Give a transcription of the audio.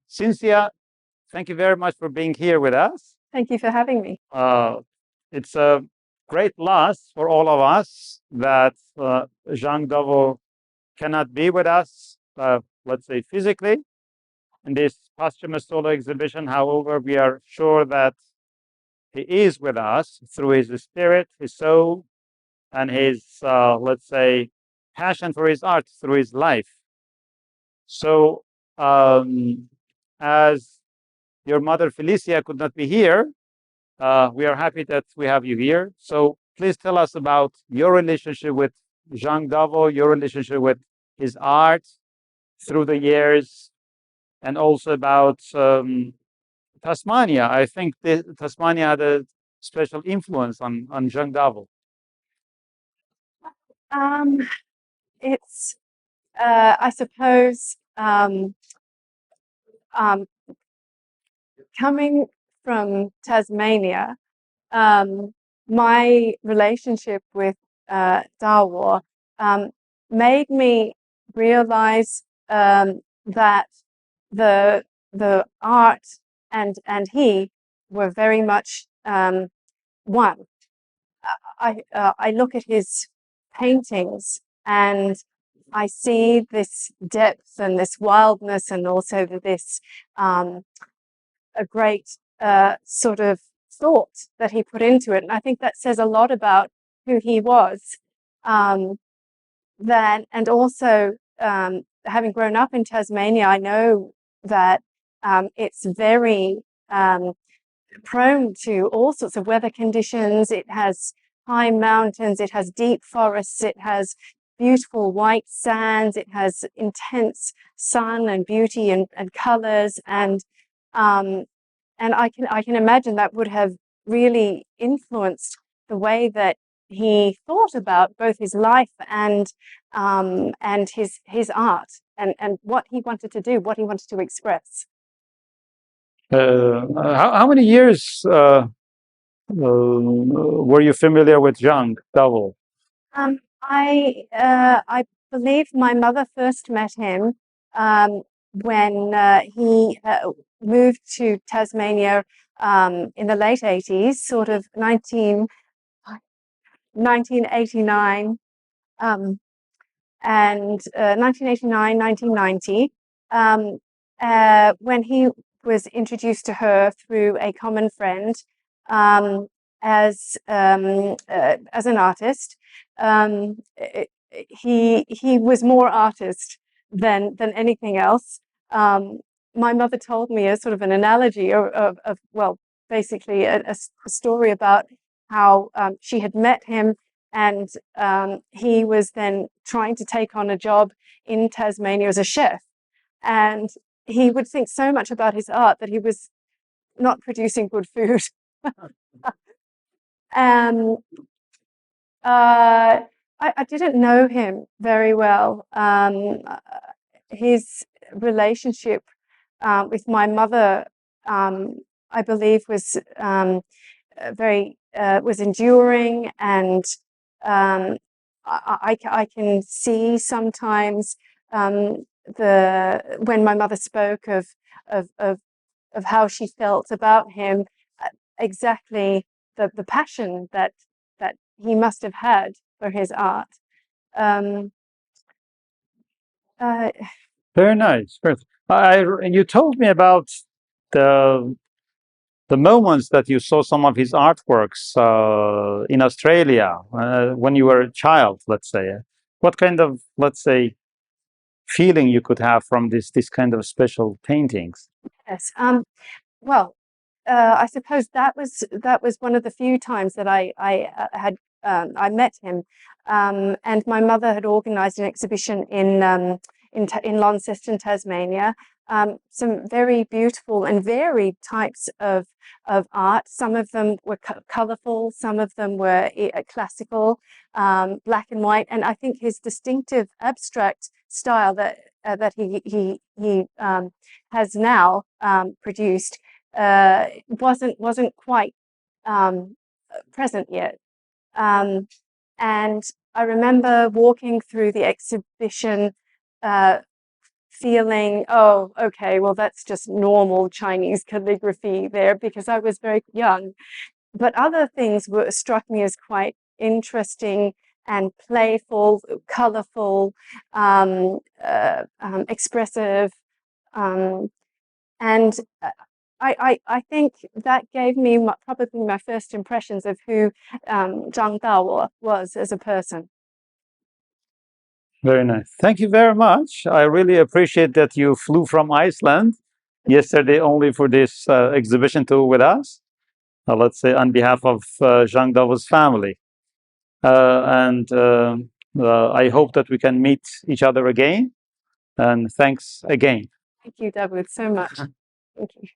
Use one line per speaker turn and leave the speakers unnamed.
Cynthia, thank you very much for being here with us.
Thank you for having me.
It's a great loss for all of us that Zhang Dawo cannot be with us, let's say physically, in this posthumous solo exhibition. However, we are sure that he is with us through his spirit, his soul, and his, let's say, passion for his art through his life. So, as your mother Felicia could not be here, we are happy that we have you here. So please tell us about your relationship with Zhang Dawo, your relationship with his art through the years, and also about Tasmania. I think Tasmania had a special influence on Zhang Dawo.
It's, I suppose, coming from Tasmania, my relationship with Dawo made me realize that the art and he were very much one. I look at his paintings and I see this depth and this wildness, and also this a great sort of thought that he put into it. And I think that says a lot about who he was. Then, and also having grown up in Tasmania, I know that it's very prone to all sorts of weather conditions. It has high mountains, it has deep forests, it has beautiful white sands, it has intense sun and beauty and colors, and I can imagine that would have really influenced the way that he thought about both his life and his art, and what he wanted to do, what he wanted to express.
How many years were you familiar with Zhang Dawo?
I believe my mother first met him when he moved to Tasmania in the late 80s, sort of 1989, and 1989, 1990, when he was introduced to her through a common friend as an artist. He was more artist than anything else. My mother told me a sort of an analogy of well, basically a story about how she had met him, and he was then trying to take on a job in Tasmania as a chef, and he would think so much about his art that he was not producing good food. I didn't know him very well. His relationship with my mother, I believe, was was enduring, and I can see sometimes when my mother spoke of how she felt about him, exactly the passion that he must have had for his art.
Very nice. You told me about the moments that you saw some of his artworks in Australia when you were a child, let's say. What kind of, let's say, feeling you could have from this kind of special paintings?
Yes. Well, I suppose that was one of the few times that I met him, and my mother had organised an exhibition in Launceston, Tasmania. Some very beautiful and varied types of art. Some of them were colourful, some of them were classical, black and white, and I think his distinctive abstract style that he has now produced wasn't quite present yet. And I remember walking through the exhibition feeling, oh, okay, well, that's just normal Chinese calligraphy there, because I was very young. But other things struck me as quite interesting and playful, colorful, expressive, and I think that gave me probably my first impressions of who Zhang Dawo was as a person.
Very nice. Thank you very much. I really appreciate that you flew from Iceland yesterday only for this exhibition tour with us. Let's say on behalf of Zhang Dawo's family. And I hope that we can meet each other again. And thanks again.
Thank you, Davood, so much. Thank you.